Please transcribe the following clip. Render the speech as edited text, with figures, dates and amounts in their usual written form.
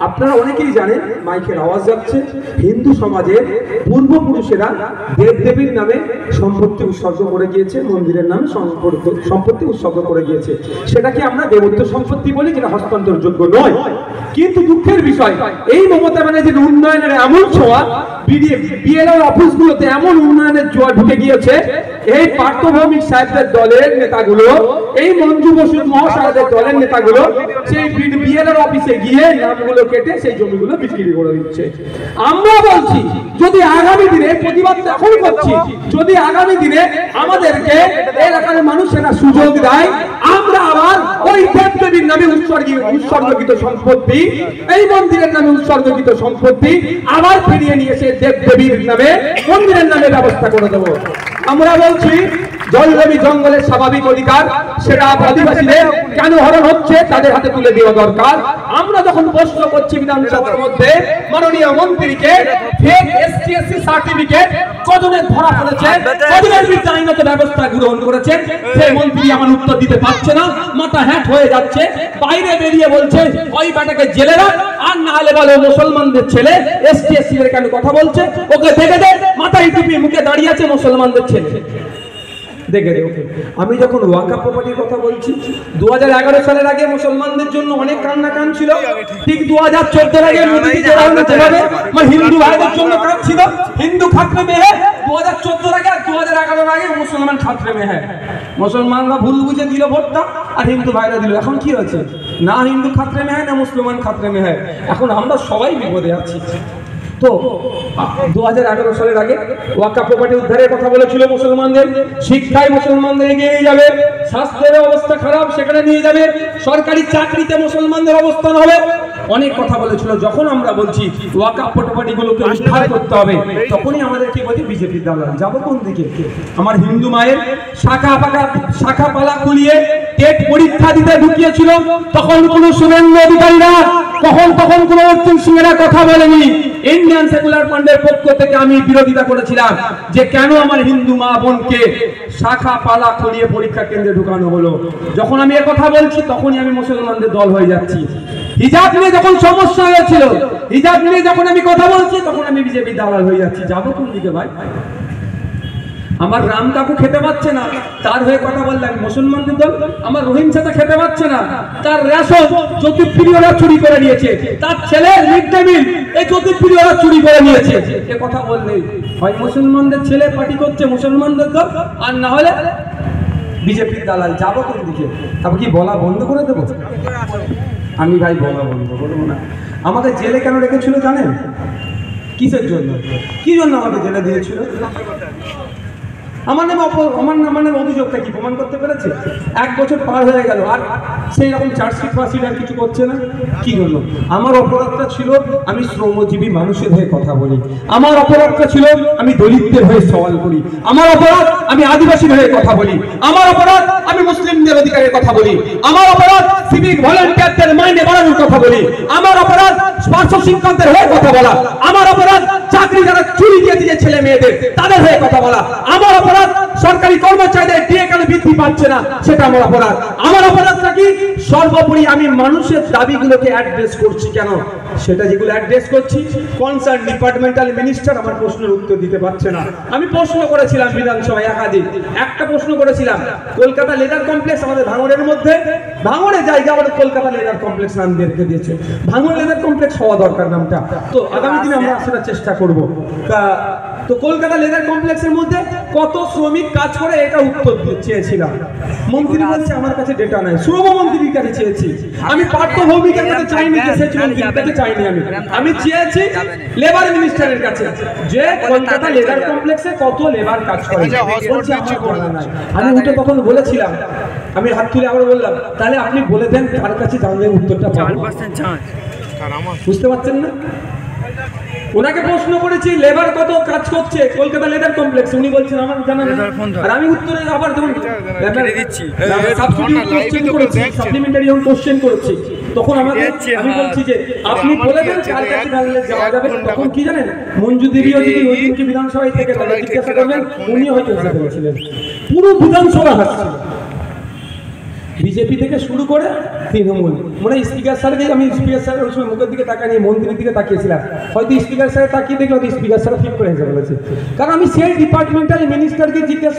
আপনারা অনেকেই জানেন, মাইকের আওয়াজ যাচ্ছে, হিন্দু সমাজের পূর্বপুরুষেরা দেব দেবীর নামে সম্পত্তি উৎসর্গ করে গিয়েছে, মন্দিরের নামে সম্পত্তি উৎসর্গ করে গিয়েছে। সেটাকে আমরা দেবত্ব সম্পত্তি বলি, যেটা হস্তান্তরযোগ্য নয়। কিন্তু দুঃখের বিষয়, এই মমতা ব্যানার্জির উন্নয়নের এমন ছোঁয়া, বিএলও অফিসগুলোতে এমন উন্নয়নের জোয়ার ঢুকে গিয়েছে, এই পার্থ ভৌমিক সাহেবদের দলের নেতাগুলো, এই মঞ্জু বসু মহাশয়দের দলের নেতাগুলো সেই বিএলও অফিসে গিয়ে নামগুলো কেটে সেই জমিগুলো বিক্রি করে দিচ্ছে। আমরা বলছি, যদি আগামী দিনে, প্রতিবাদ এখন করছি, যদি আগামী দিনে আমাদেরকে এলাকার মানুষেরা সুযোগ দেয়, আমরা আবার ওই দেবদেবীর নামে উৎসর্গিত সম্পত্তি, এই মন্দিরের নামে উৎসর্গিত সম্পত্তি আবার ফিরিয়ে নিয়ে এসে দেবদেবীর নামে, মন্দিরের নামে ব্যবস্থা করে দেবো। আমরা বলছি, জলজমি জঙ্গলের স্বাভাবিক অধিকার, সেটা আদিবাসীদের কেন হরণ হচ্ছে তাদের হাতে তুলে দেওয়া দরকার। আমরা যখন প্রশ্ন করছি বিধানসভার মধ্যে মাননীয় মন্ত্রীকে, ফেক এসটিএসসি সার্টিফিকেট কজনের ধরা পড়েছে, কজনের বিরুদ্ধে আইনত ব্যবস্থা গ্রহণ করেছেন, সেই মন্ত্রী আমার উত্তর দিতে পারছে না, মাথা হ্যাট হয়ে যাচ্ছে, বাইরে বেরিয়ে বলছে ওই বেটাকে জেলে রাখ, আর না হলে বলে মুসলমানদের ছেলে এসটিএসসি এর কেন কথা বলছে, ওকে দেখে দে, মাথায় টুপি মুখে দাঁড়িয়ে আছে মুসলমানদের ছেলে, দেখে দে ওকে। আমি যখন ওয়াকফ প্রপার্টির কথা বলছি, 2011 সালের আগে মুসলমানদের জন্য অনেক কান্নাকান ছিল, ঠিক 2014 আগে মোদী যেভাবে হিন্দু ভাইদের জন্য কাঁদছিল, হিন্দু খাতরে মে হ্যায়, 2014 আগে আর 2011 আগে মুসলমান খাতরে মে হ্যায়। মুসলমানরা ভুল বুঝে দিল ভোটটা, আর হিন্দু ভাইরা দিল। এখন কি হচ্ছে, না হিন্দু খাতরে মে হ্যায়, না মুসলমান খাতরে মে হ্যায়, এখন আমরা সবাই বিপদে আছি। তো 2011 সালের আগে ওয়াকফ প্রপার্টি উদ্ধারের কথা বলেছিল মুসলমানদের, শিক্ষায় মুসলমানদের এগিয়ে যাবে, স্বাস্থ্যের অবস্থা খারাপ সেখানে নিয়ে যাবে, সরকারি চাকরিতে মুসলমানদের অবস্থান হবে, অনেক কথা বলেছিল। যখন আমরা বলছি ওয়াকফ প্রপার্টিগুলোকে উদ্ধার করতে হবে, তখনই আমাদের কি বলি বিজেপির দালাল। যাবো কোন দিকে? আমার হিন্দু মায়ের শাখা পালা খুলিয়ে টেট পরীক্ষা দিতে ঢুকিয়েছিল, তখন কোনো শুভেন্দু অধিকারীরা, তখন কোনো অর্জুন সিংহেরা কথা বলেনি। ইন্ডিয়ান সেকুলার ফান্ডের পক্ষ থেকে আমি বিরোধিতা করেছিলাম যে কেন আমার হিন্দু মা বোনকে শাখা পালা খুলিয়ে পরীক্ষা কেন্দ্রে ঢুকানো হলো। যখন আমি কথা বলছি, তখনই আমি মুসলমানদের দল হয়ে যাচ্ছি। হিজাব নিয়ে যখন সমস্যা হয়েছিল, হিজাব নিয়ে যখন আমি কথা বলছি, তখন আমি বিজেপি দালাল হয়ে যাচ্ছি। যাবো কোন দিকে ভাই? আমার রাম কাকু খেতে পাচ্ছে না, তার হয়ে কথা বললাম মুসলমানদের দল। আমার রহিম চাচা খেতে পাচ্ছে না, তার রেশন জ্যোতিপ্রিয়রা চুরি করে নিয়েছে, তার ছেলে মিড ডে মিল এই জ্যোতিপ্রিয়রা চুরি করে নিয়েছে। এ কথা বললেই হয় মুসলমানদের ছেলে পার্টি করছে মুসলমানদের দল, আর না হলে বিজেপির দালাল। যাবো কোন দিকে? তারপর কি বলা বন্ধ করে দেবো? আমি ভাই বলা বন্ধ করবো না। আমাকে জেলে কেন রেখেছিল জানেন? কিসের জন্য? কি জন্য আমাকে জেলে দিয়েছিল? আমার নামে অভিযোগটা কি প্রমাণ করতে পেরেছে? 1 বছর পার হয়ে গেল, আর সেই রকম চার্জশিট ফার্সিট আর কিছু করছে না। কি জন্য? আমার অপরাধটা ছিল আমি শ্রমজীবী মানুষের হয়ে কথা বলি, আমার অপরাধটা ছিল আমি দলিতদের হয়ে সওয়াল করি, আমার অপরাধ আমি আদিবাসীর হয়ে কথা বলি, আমার অপরাধ আমি মুসলিমদের অধিকারের কথা বলি, আমার অপরাধ সিভিক ভলান্টিয়ারদের মাইনে বাড়ানোর কথা বলি, আমার অপরাধ পার্শ্ব শিক্ষকদের হয়ে কথা বলা, আমার অপরাধ চাকরি যারা চুরি দিয়ে দিয়ে ছেলে মেয়েদের তাদের হয়ে কথা বলা, আমার অপরাধ সরকারি কর্মচারীদের ডিএ কেন বৃদ্ধি পাচ্ছে না সেটা আমার অপরাধ। আমার অপরাধটা কি? সর্বোপরি আমি মানুষের দাবিগুলোকে অ্যাড্রেস করছি কেন, সেটা যেগুলো অ্যাড্রেস করছি, কনসার্ন ডিপার্টমেন্টাল মিনিস্টার আমার প্রশ্নের উত্তর দিতে পারছে না। আমি প্রশ্ন করেছিলাম বিধানসভায় একাধিক, একটা প্রশ্ন করেছিলাম কলকাতা লেদার কমপ্লেক্স আমাদের ভাঙড়ের মধ্যে, ভাঙড়ের জায়গা আমাদের কলকাতা লেদার কমপ্লেক্স নাম দিয়ে রেখে দিয়েছে, ভাঙড় লেদার কমপ্লেক্স হওয়া দরকার নামটা। তো আগামী দিনে আমরা সেটা চেষ্টা করব। তো কলকাতা লেদার কমপ্লেক্সের মধ্যে কত শ্রমিক কাজ করে এটা উত্তর চেয়েছিলাম। মন্ত্রী বলছে আমার কাছে ডেটা নাই, শ্রমমন্ত্রীর কাছে চেয়েছি। আমি পার্থ ভৌমিকের কাছে চাইনি, মন্ত্রীর কাছে চাইনি, আমি চেয়েছি লেবার মিনিস্টারের কাছে যে কলকাতা লেদার কমপ্লেক্সে কত লেবার কাজ করে। বলছে আমার জানা নাই। আমি উঠে তখন বলেছিলাম, আমি হাত তুলে আবার বললাম তাহলে আপনি বলে দেন কার কাছে জানলে উত্তরটা পাবো। বুঝতে পারছেন না? ওনাকে প্রশ্ন করেছি লেবার কত কাজ করছে কলকাতা লেদার কমপ্লেক্সে, উনি বলছেন আমার জানা নেই। আর আমি উত্তরে আবার যখন সাপ্লিমেন্টারি যখন কোশ্চেন করেছি, তখন আমি বলছি যে আপনি বলে দেন কার কাছে জানলে যাওয়া যাবে। তখন কি জানেন, মঞ্জু দেবীও যদি ওই দিনকে বিধানসভায় থেকে তাহলে জিজ্ঞাসা করবেন, উনি হয়তো হেসে ফেলেছিলেন, পুরো বিধানসভা হাসছিল। বিজেপি থেকে শুরু করে তৃণমূল, মানে স্পিকার স্যারকে, আমি স্পিকার স্যারের ওই সময় মুখের দিকে তাকাই নিয়ে মন্ত্রীর দিকে তাকিয়েছিলাম, হয়তো স্পিকার স্যার তাকিয়ে দেখে হয়তো স্পিকার স্যার ঠিক করে হেসে বলেছে, কারণ আমি সেই ডিপার্টমেন্টাল মিনিস্টারকে জিজ্ঞাসা